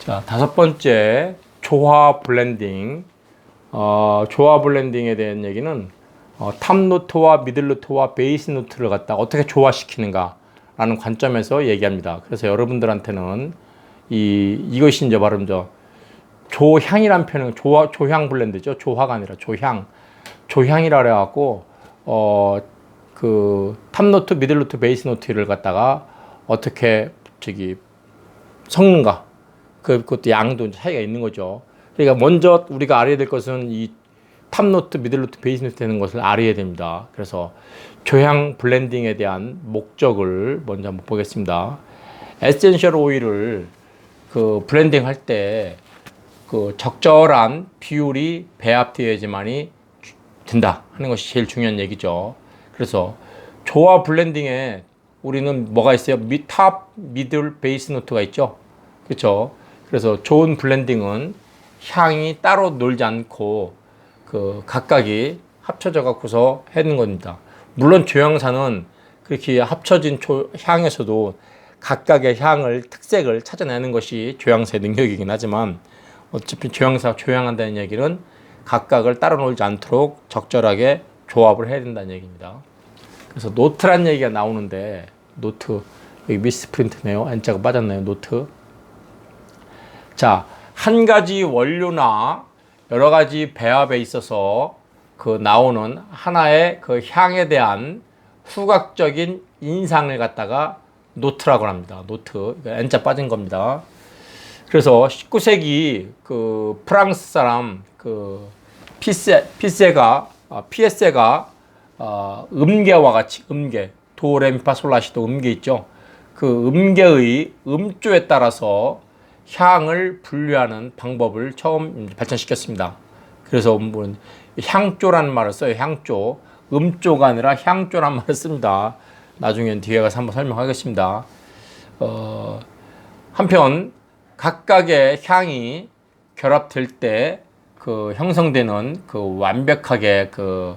자, 다섯 번째 조화 블렌딩. 조화 블렌딩에 대한 얘기는 탑 노트와 미들 노트와 베이스 노트를 갖다 어떻게 조화시키는가 라는 관점에서 얘기합니다. 그래서 여러분들한테는 이것이 이제 바로 조향이란 표현은 조향 블렌드죠. 조화가 아니라 조향이라 그래갖고 그 탑 노트, 미들 노트, 베이스 노트를 갖다가 어떻게 섞는가, 그것도 양도 차이가 있는 거죠. 그러니까 먼저 우리가 알아야 될 것은 이 탑 노트, 미들 노트, 베이스 노트 되는 것을 알아야 됩니다. 그래서 조향 블렌딩에 대한 목적을 먼저 한번 보겠습니다. 에센셜 오일을 그 블렌딩 할 때 그 적절한 비율이 배합되어야지만이 된다 하는 것이 제일 중요한 얘기죠. 그래서 조화 블렌딩에 우리는 뭐가 있어요? 탑, 미들, 베이스 노트가 있죠. 그렇죠? 그래서 좋은 블렌딩은 향이 따로 놀지 않고 그 각각이 합쳐져 갖고서 하는 겁니다. 물론 조향사는 그렇게 합쳐진 향에서도 각각의 향을, 특색을 찾아내는 것이 조향사의 능력이긴 하지만 어차피 조향사가 조향한다는 얘기는 각각을 따로 놀지 않도록 적절하게 조합을 해야 된다는 얘기입니다. 그래서 노트란 얘기가 나오는데, 노트, 여기 미스프린트네요. N자가 빠졌네요. 노트. 자, 한 가지 원료나 여러 가지 배합에 있어서 그 나오는 하나의 그 향에 대한 후각적인 인상을 갖다가 노트라고 합니다. 노트. N자 빠진 겁니다. 그래서 19세기 그 프랑스 사람 그 피에세가 음계와 같이, 음계, 도레미파솔라시도 음계 있죠. 그 음계의 음조에 따라서 향을 분류하는 방법을 처음 발전시켰습니다. 그래서 향조라는 말을 써요. 향조. 음조가 아니라 향조라는 말을 씁니다. 나중엔 뒤에 가서 한번 설명하겠습니다. 한편 각각의 향이 결합될 때 그 형성되는 그 완벽하게 그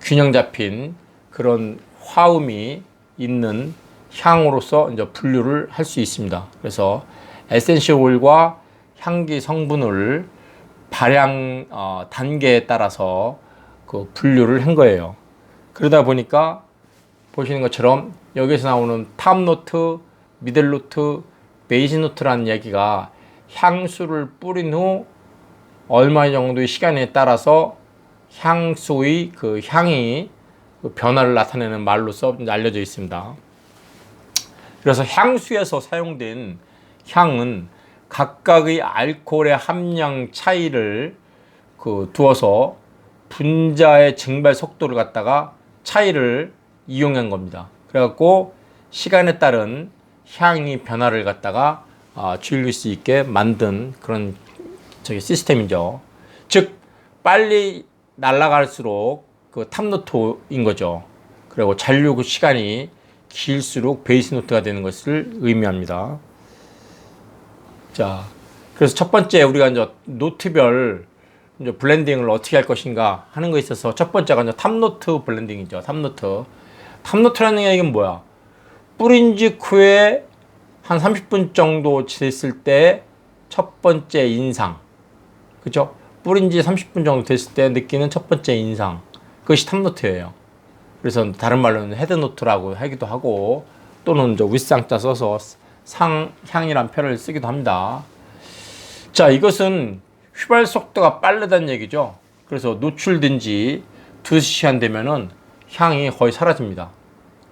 균형 잡힌 그런 화음이 있는 향으로서 이제 분류를 할 수 있습니다. 그래서 에센셜 오일과 향기 성분을 발향 단계에 따라서 그 분류를 한 거예요. 그러다 보니까 보시는 것처럼 여기서 나오는 탑 노트, 미들 노트, 베이스 노트라는 얘기가 향수를 뿌린 후 얼마 정도의 시간에 따라서 향수의 그 향이 변화를 나타내는 말로서 알려져 있습니다. 그래서 향수에서 사용된 향은 각각의 알코올의 함량 차이를 두어서 분자의 증발 속도를 갖다가 차이를 이용한 겁니다. 그래갖고 시간에 따른 향이 변화를 갖다가 즐길 수 있게 만든 그런 시스템이죠. 즉 빨리 날아갈수록 그 탑노트인 거죠. 그리고 잔류 시간이 길수록 베이스 노트가 되는 것을 의미합니다. 자, 그래서 첫 번째 우리가 이제 노트별 이제 블렌딩을 어떻게 할 것인가 하는 것에 있어서 첫 번째가 이제 탑노트 블렌딩이죠. 탑노트. 탑노트라는 얘기는 뭐야? 뿌린 직후에 한 30분 정도 됐을 때 첫 번째 인상. 그죠? 뿌린 지 30분 정도 됐을 때 느끼는 첫 번째 인상. 그것이 탑노트예요. 그래서 다른 말로는 헤드노트라고 하기도 하고 또는 윗상자 써서 상향이란 표현을 쓰기도 합니다. 자, 이것은 휘발 속도가 빠르다는 얘기죠. 그래서 노출된 지 2시간 되면은 향이 거의 사라집니다.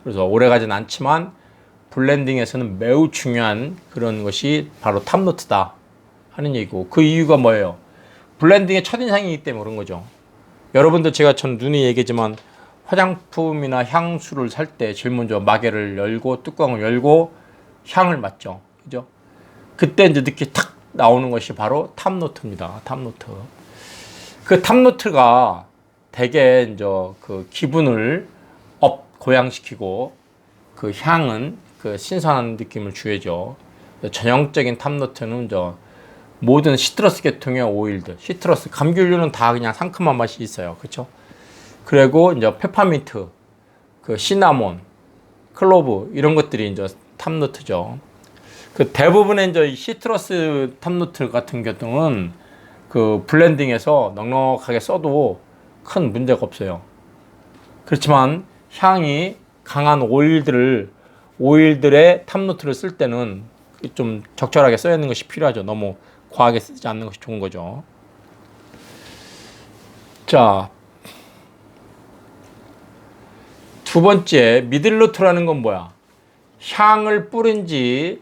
그래서 오래 가진 않지만 블렌딩에서는 매우 중요한 그런 것이 바로 탑노트다 하는 얘기고, 그 이유가 뭐예요? 블렌딩의 첫인상이기 때문에 그런 거죠. 여러분들 제가 전 눈에 얘기했지만 화장품이나 향수를 살 때 제일 먼저 마개를 열고 뚜껑을 열고 향을 맡죠. 그죠? 그때 이제 느끼 탁 나오는 것이 바로 탑노트입니다. 탑노트. 그 탑노트가 되게 이제 그 기분을 고양시키고 그 향은 그 신선한 느낌을 주죠. 전형적인 탑노트는 모든 시트러스 계통의 오일들, 시트러스, 감귤류는 다 그냥 상큼한 맛이 있어요. 그렇죠? 그리고 이제 페퍼민트, 그 시나몬, 클로브 이런 것들이 이제 탑노트죠. 그 대부분의 이제 시트러스 탑노트 같은 경우는 그 블렌딩에서 넉넉하게 써도 큰 문제가 없어요. 그렇지만 향이 강한 오일들의 탑노트를 쓸 때는 좀 적절하게 써야 하는 것이 필요하죠. 너무 과하게 쓰지 않는 것이 좋은 거죠. 자, 두 번째 미들노트라는 건 뭐야? 향을 뿌린 지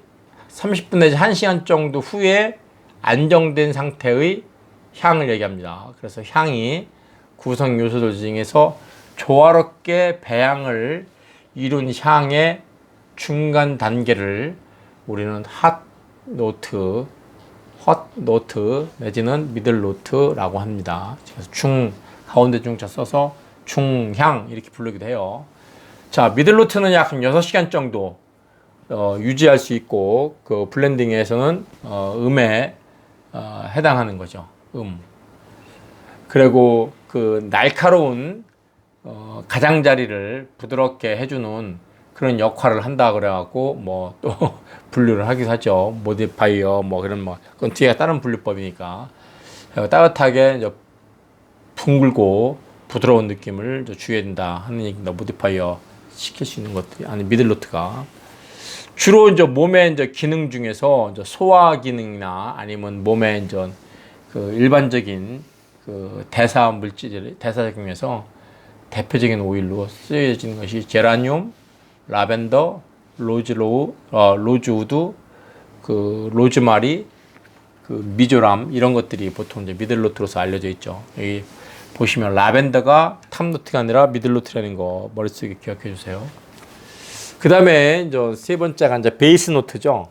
30분 내지 1시간 정도 후에 안정된 상태의 향을 얘기합니다. 그래서 향이 구성 요소들 중에서 조화롭게 배양을 이룬 향의 중간 단계를 우리는 핫노트 내지는 미들노트라고 합니다. 그래서 가운데 중자 써서 중향 이렇게 부르기도 해요. 자, 미들노트는 약 6시간 정도 유지할 수 있고 그 블렌딩에서는 음에 해당하는 거죠. 그리고 그 날카로운 가장자리를 부드럽게 해주는 그런 역할을 한다 그래갖고 뭐 또 분류를 하기도 하죠. 모디파이어 뭐 그런 뭐 그건 뒤에 다른 분류법이니까 따뜻하게 이제 둥글고 부드러운 느낌을 주게 된다 하는 얘기입니다. 모디파이어 시킬 수 있는 것들이 아니 미들노트가 주로 이제 몸의 이제 기능 중에서 이제 소화 기능이나 아니면 몸의 이제 그 일반적인 그 대사 중에서 대표적인 오일로 쓰여지는 것이 제라늄, 라벤더, 로즈우드, 그 로즈마리, 그 미조람 이런 것들이 보통 이제 미들노트로서 알려져 있죠. 여기 보시면 라벤더가 탑노트가 아니라 미들노트라는 거 머릿속에 기억해 주세요. 그 다음에 이제 세 번째가 이제 베이스 노트죠.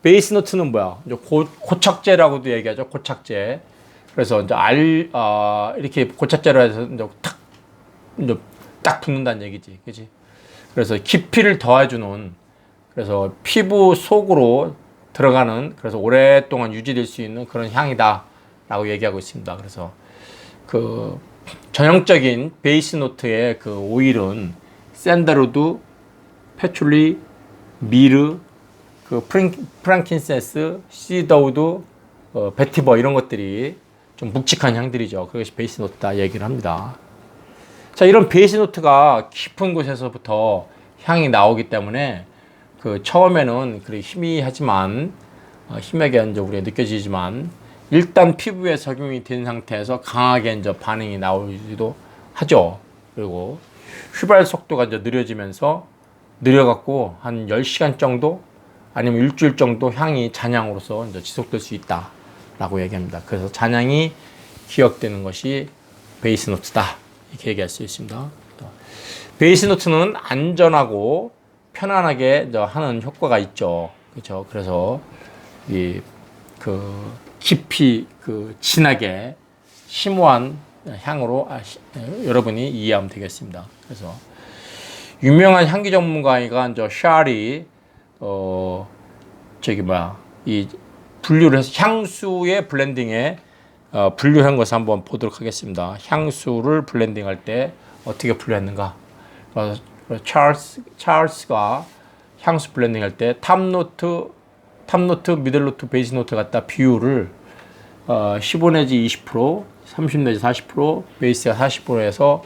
베이스 노트는 뭐야? 이제 고착제라고도 얘기하죠. 고착제. 그래서 이제 이렇게 고착제로 해서 이제 딱 붙는다는 얘기지, 그렇지? 그래서 깊이를 더해주는, 그래서 피부 속으로 들어가는, 그래서 오랫동안 유지될 수 있는 그런 향이다라고 얘기하고 있습니다. 그래서 그 전형적인 베이스 노트의 그 오일은 샌더루드, 패출리, 미르, 그 프랑킨센스, 시더우드, 베티버 이런 것들이 좀 묵직한 향들이죠. 그것이 베이스 노트다 얘기를 합니다. 자, 이런 베이스 노트가 깊은 곳에서부터 향이 나오기 때문에 그 처음에는 그렇게 희미하지만 희미하게 이제 우리가 느껴지지만 일단 피부에 적용이 된 상태에서 강하게 이제 반응이 나오기도 하죠. 그리고 휘발 속도가 이제 느려갖고 한 10시간 정도 아니면 일주일 정도 향이 잔향으로서 이제 지속될 수 있다라고 얘기합니다. 그래서 잔향이 기억되는 것이 베이스 노트다. 이렇게 얘기할 수 있습니다. 베이스 노트는 안전하고 편안하게 하는 효과가 있죠. 그렇죠. 그래서 깊이 진하게 심오한 향으로 여러분이 이해하면 되겠습니다. 그래서 유명한 향기 전문가가 이제 샤리 이 분류를 해서 향수의 블렌딩에 분류한 것을 한번 보도록 하겠습니다. 향수를 블렌딩할 때 어떻게 분류했는가? 찰스가 향수 블렌딩할 때 탑노트, 미들노트, 베이스 노트 갖다 비율을 15 내지 20%, 30 내지 40%, 베이스가 40%에서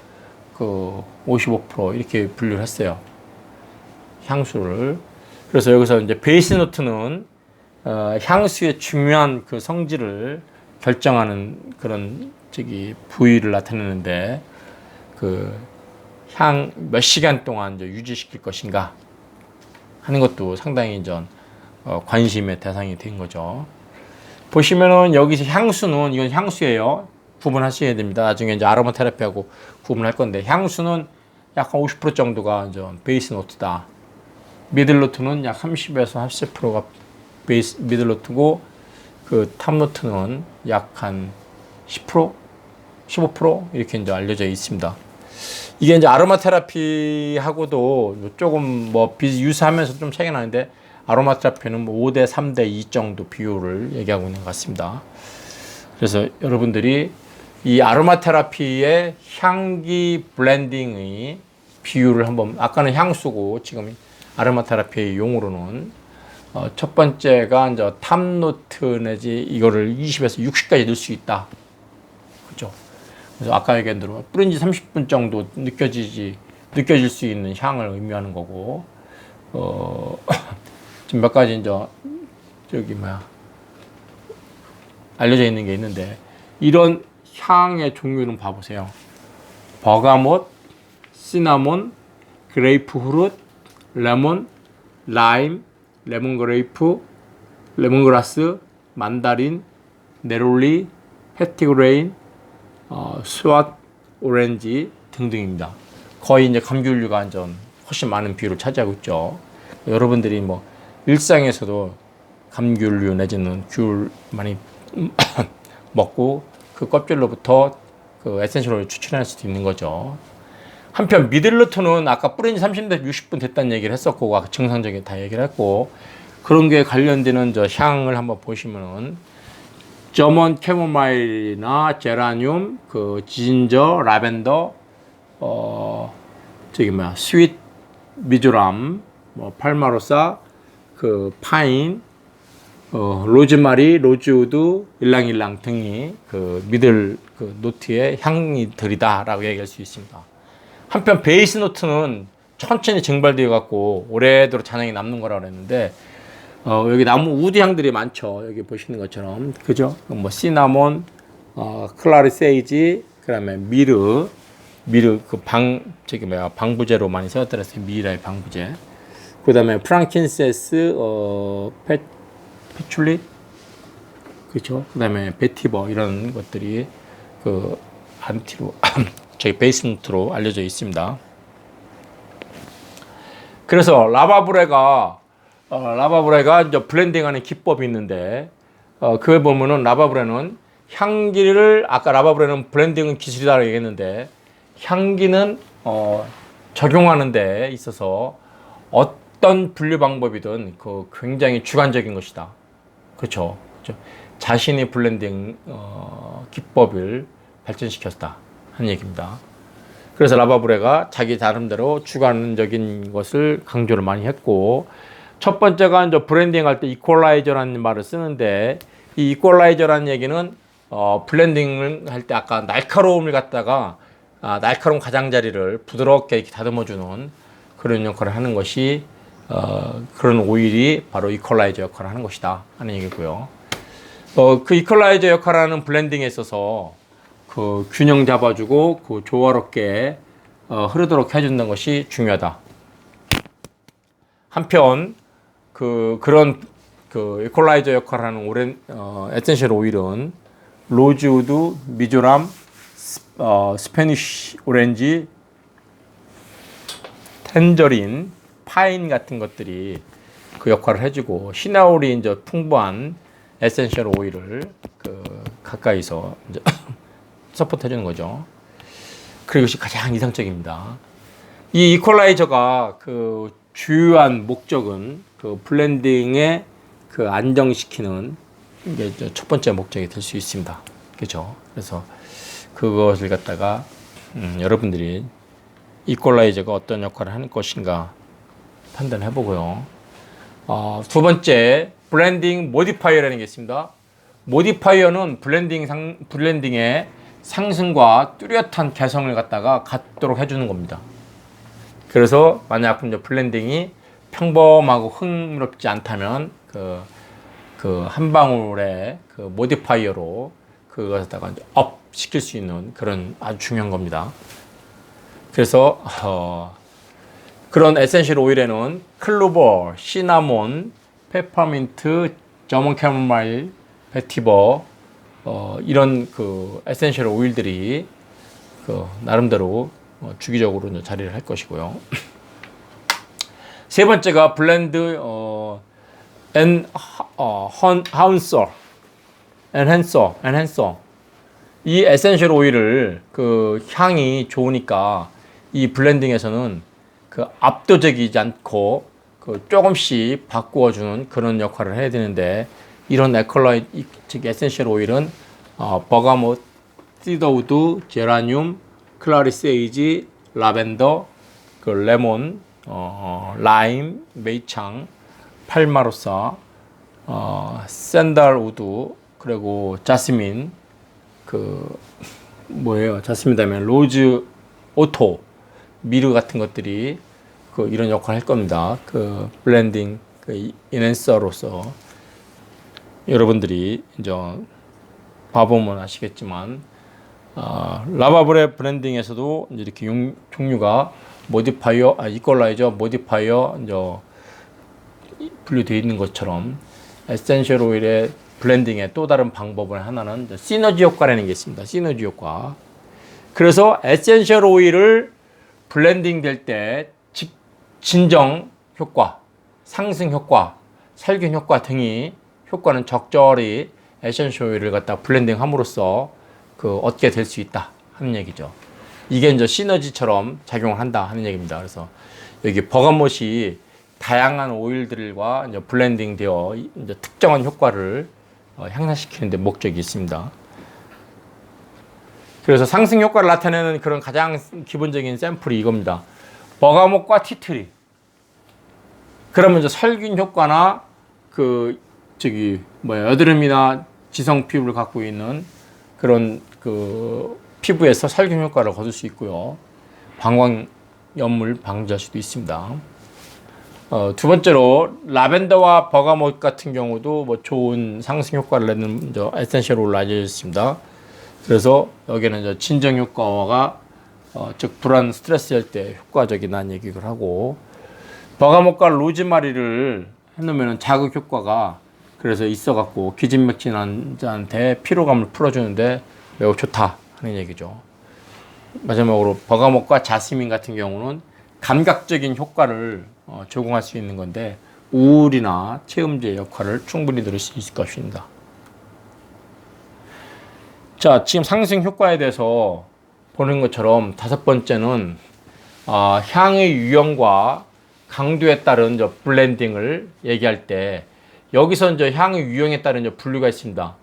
그 55% 이렇게 분류를 했어요. 향수를. 그래서 여기서 이제 베이스 노트는 향수의 중요한 그 성질을 결정하는 그런 부위를 나타내는데 그 향 몇 시간 동안 이제 유지시킬 것인가 하는 것도 상당히 관심의 대상이 된 거죠. 보시면은 여기서 향수는 이건 향수예요. 구분하셔야 됩니다. 나중에 이제 아로마 테라피하고 구분할 건데 향수는 약 한 50% 정도가 이제 베이스 노트다. 미들 노트는 약 30에서 40%가 베이스 미들 노트고 그 탑 노트는 약 한 10%, 15% 이렇게 이제 알려져 있습니다. 이게 이제 아로마 테라피하고도 조금 유사하면서 좀 차이가 나는데 아로마 테라피는 5대 3대 2 정도 비율을 얘기하고 있는 것 같습니다. 그래서 여러분들이 이 아로마 테라피의 향기 블렌딩의 비율을 한번 아까는 향수고 지금 아로마 테라피의 용어로는 첫 번째가 이제 탑노트 내지 이거를 20에서 60까지 넣을 수 있다. 그죠? 그래서 아까 얘기한 대로 뿌린 지 30분 정도 느껴질 수 있는 향을 의미하는 거고, 지금 몇 가지 이제 알려져 있는 게 있는데, 이런 향의 종류는 봐보세요. 버가못, 시나몬, 그레이프후룻, 레몬, 라임, 레몬그레이프, 레몬그라스, 만다린, 네롤리, 패티그레인, 스왓, 오렌지 등등입니다. 거의 이제 감귤류가 완전 훨씬 많은 비율을 차지하고 있죠. 여러분들이 뭐 일상에서도 감귤류 내지는 귤 많이 먹고 그 껍질로부터 그 에센셜 오일 추출할 수도 있는 거죠. 한편 미들로트는 아까 뿌린 지 30분, 60분 됐다는 얘기를 했었고, 정상적인 다 얘기를 했고, 그런 게 관련되는 저 향을 한번 보시면은 저먼 캐모마일이나 제라늄, 그 진저, 라벤더, 스윗 미조람, 뭐 팔마로사, 그 파인, 로즈마리, 로즈우드, 일랑일랑 등이 그 미들 그 노트의 향이들이다라고 얘기할 수 있습니다. 한편 베이스 노트는 천천히 증발되어 갖고 오래도록 잔향이 남는 거라고 그랬는데, 여기 나무 우드 향들이 많죠. 여기 보시는 것처럼, 그죠? 뭐 시나몬, 클라리 세이지, 그다음에 미르 그 방부제로 많이 쓰였더랬어요. 미라의 방부제. 그다음에 프랑킨세스, 패출리, 그렇죠? 그다음에 베티버 이런 것들이 그 안티로 저희 베이스 노트로 알려져 있습니다. 그래서 라바브레가 이제 블렌딩하는 기법이 있는데, 그걸 보면은 라바브레는 향기를, 아까 라바브레는 블렌딩은 기술이라고 얘기했는데, 향기는 적용하는 데 있어서 어떤 분류 방법이든 그 굉장히 주관적인 것이다. 그렇죠? 자신의 블렌딩 기법을 발전시켰다 하는 얘기입니다. 그래서 라바브레가 자기 나름대로 주관적인 것을 강조를 많이 했고, 첫 번째가 이제 브랜딩 할 때 이퀄라이저라는 말을 쓰는데, 이 이퀄라이저라는 얘기는 블렌딩을 할 때 아까 날카로움을 갖다가 날카로운 가장자리를 부드럽게 이렇게 다듬어주는 그런 역할을 하는 것이, 그런 오일이 바로 이퀄라이저 역할을 하는 것이다 하는 얘기고요. 그 이퀄라이저 역할을 하는 블렌딩에 있어서 그 균형 잡아주고 그 조화롭게 흐르도록 해준다는 것이 중요하다. 한편 그런 이퀄라이저 역할을 하는 에센셜 오일은 로즈우드, 미조람, 스페니쉬 오렌지, 텐저린, 파인 같은 것들이 그 역할을 해주고, 시나올이 이제 풍부한 에센셜 오일을 가까이서 이제 서포트 해주는 거죠. 그리고 이것이 가장 이상적입니다. 이 이퀄라이저가 그 주요한 목적은 그 블렌딩에 그 안정시키는 게 첫 번째 목적이 될 수 있습니다. 그죠? 그래서 그것을 갖다가 여러분들이 이퀄라이저가 어떤 역할을 하는 것인가 판단해 보고요. 두 번째, 블렌딩 모디파이어라는 게 있습니다. 모디파이어는 블렌딩의 상승과 뚜렷한 개성을 갖다가 갖도록 해주는 겁니다. 그래서 만약 이제 블렌딩이 평범하고 흥미롭지 않다면 그 한 방울의 그 모디파이어로 그것에다가 업 시킬 수 있는 그런 아주 중요한 겁니다. 그래서 그런 에센셜 오일에는 클로버, 시나몬, 페퍼민트, 저먼 캐모마일, 베티버, 이런 그 에센셜 오일들이 그 나름대로 주기적으로 자리를 할 것이고요. 세 번째가 블렌드 엔핸서. 이 에센셜 오일을 그 향이 좋으니까 이 블렌딩에서는 그 압도적이지 않고 그 조금씩 바꾸어주는 그런 역할을 해야 되는데, 이런 즉 에센셜 오일은 버가못, 시더우드, 제라늄, 클라리세이지, 라벤더, 그 레몬, 라임, 메이창, 팔마로사, 샌달우드, 그리고 자스민, 그 뭐예요? 자스민 다음에 로즈 오토, 미르 같은 것들이 그 이런 역할을 할 겁니다. 그 블렌딩 그 인핸서로서 여러분들이 이제 봐보면 아시겠지만 라바블의 브랜딩에서도 이제 이렇게 종류가 모디파이어, 이퀄라이저, 모디파이어 이제 분류되어 있는 것처럼 에센셜 오일의 블렌딩의 또 다른 방법을 하나는 시너지 효과라는 게 있습니다. 시너지 효과. 그래서 에센셜 오일을 블렌딩 될 때 진정 효과, 상승 효과, 살균 효과 등이 효과는 적절히 에센셜 오일을 갖다 블렌딩 함으로써 그 얻게 될 수 있다 하는 얘기죠. 이게 이제 시너지처럼 작용을 한다 하는 얘기입니다. 그래서 여기 버가못이 다양한 오일들과 이제 블렌딩 되어 이제 특정한 효과를 향상시키는 데 목적이 있습니다. 그래서 상승 효과를 나타내는 그런 가장 기본적인 샘플이 이겁니다. 버가못과 티트리. 그러면 이제 살균 효과나 여드름이나 지성 피부를 갖고 있는 그런 그 피부에서 살균 효과를 거둘 수 있고요. 방광염을 방지할 수도 있습니다. 두 번째로 라벤더와 버가못 같은 경우도 뭐 좋은 상승 효과를 내는 에센셜 오일로 알려져 있습니다. 그래서 여기는 이제 진정 효과가 즉 불안 스트레스 할 때 효과적이라는 얘기를 하고, 버가못과 로즈마리를 해놓으면 자극 효과가 그래서 있어갖고 기진맥진 환자한테 피로감을 풀어주는데 매우 좋다 하는 얘기죠. 마지막으로 버가못과 자스민 같은 경우는 감각적인 효과를 제공할 수 있는 건데 우울이나 체음제 역할을 충분히 들을 수 있을 것입니다. 자, 지금 상승 효과에 대해서 보는 것처럼 다섯 번째는 향의 유형과 강도에 따른 블렌딩을 얘기할 때 여기서 이제 향의 유형에 따른 분류가 있습니다.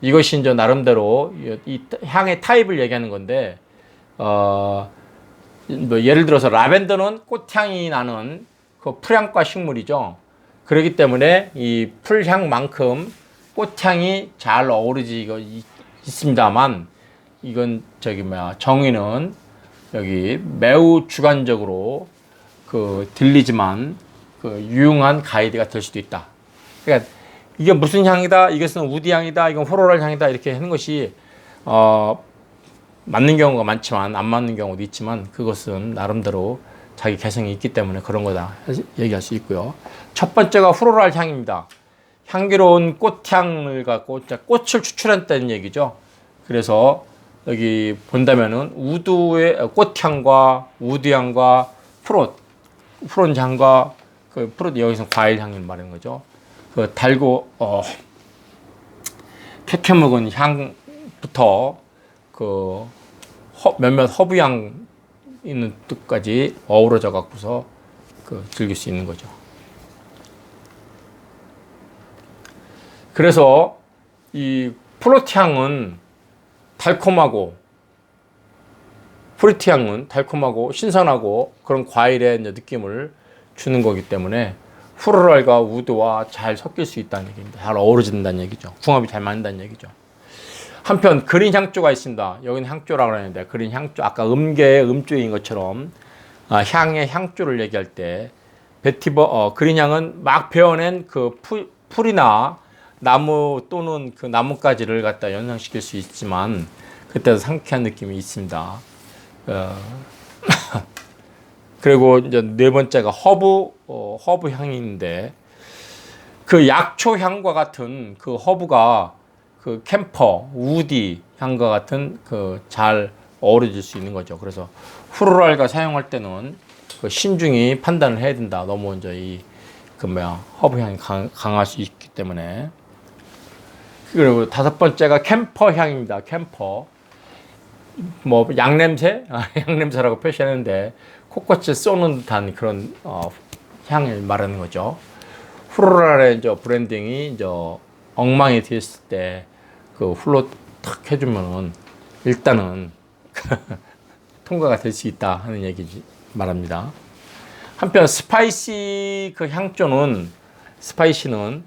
이것이 이제 나름대로 이 향의 타입을 얘기하는 건데 뭐 예를 들어서 라벤더는 꽃향이 나는 그 풀향과 식물이죠. 그렇기 때문에 이 풀향만큼 꽃향이 잘 어우러지고 있습니다만 이건 정의는 여기 매우 주관적으로 들리지만 유용한 가이드가 될 수도 있다. 그러니까 이게 무슨 향이다, 이것은 우디 향이다, 이건 호로랄 향이다 이렇게 하는 것이 맞는 경우가 많지만 안 맞는 경우도 있지만 그것은 나름대로 자기 개성이 있기 때문에 그런 거다 얘기할 수 있고요. 첫 번째가 후로랄 향입니다. 향기로운 꽃향을 갖고 꽃을 추출한다는 얘기죠. 그래서 여기 본다면은 우드의 꽃향과 우드향과 푸른 향과 푸른 여기서 과일 향을 말하는 거죠. 달고 캐캐 먹은 향부터 몇몇 허브향 있는 뜻까지 어우러져 갖고서 즐길 수 있는 거죠. 그래서 이 플로트 향은 달콤하고 프루티 향은 달콤하고 신선하고 그런 과일의 느낌을 주는 거기 때문에 후로랄과 우드와 잘 섞일 수 있다는 얘기입니다. 잘 어우러진다는 얘기죠. 궁합이 잘 맞는다는 얘기죠. 한편 그린 향조가 있습니다. 여기는 향조라고 하는데 그린 향조, 아까 음계의 음조인 것처럼 향의 향조를 얘기할 때 그린 향은 막 베어낸 풀이나 나무 또는 나뭇가지를 갖다 연상시킬 수 있지만 그때도 상쾌한 느낌이 있습니다. 그리고 이제 네 번째가 허브 향인데 약초 향과 같은 허브가 캠퍼, 우디 향과 같은 잘 어우러질 수 있는 거죠. 그래서 후로랄과 사용할 때는 신중히 판단을 해야 된다. 너무 이제 허브 향이 강할 수 있기 때문에. 그리고 다섯 번째가 캠퍼 향입니다. 캠퍼. 뭐 양냄새? 양냄새라고 표시하는데 코끝을 쏘는 듯한 그런 향을 말하는 거죠. 후로랄의 브랜딩이 엉망이 됐을 때 훌로 탁 해주면은 일단은 통과가 될 수 있다 하는 얘기 말합니다. 한편 스파이시 향조는 스파이시는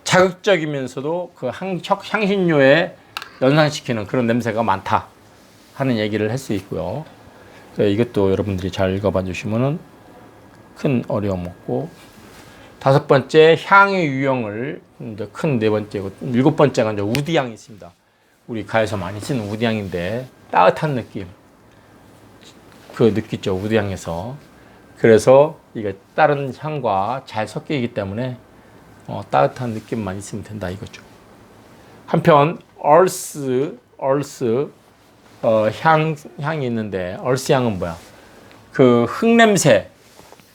자극적이면서도 그 향신료에 연상시키는 그런 냄새가 많다 하는 얘기를 할 수 있고요. 이것도 여러분들이 잘 읽어봐 주시면은 큰 어려움 없고, 다섯 번째 향의 유형을 이제 큰 네 번째고, 일곱 번째가 이제 우디향이 있습니다. 우리 가에서 많이 쓰는 우디향인데 따뜻한 느낌 그 느끼죠, 우디향에서. 그래서 이게 다른 향과 잘 섞이기 때문에 따뜻한 느낌만 있으면 된다 이거죠. 한편 얼스 향이 있는데, 얼스 향은 뭐야? 그 흙냄새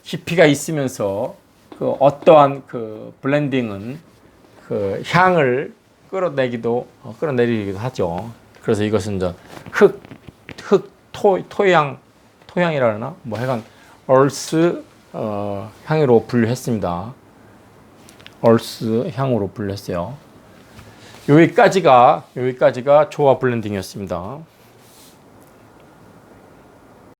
깊이가 있으면서 그 어떠한 그 블렌딩은 그 향을 끌어내리기도 하죠. 그래서 이것은 이제 토향이라 하나? 뭐 하여간 얼스 향으로 분류했습니다. 얼스 향으로 분류했어요. 여기까지가 조화 블렌딩이었습니다.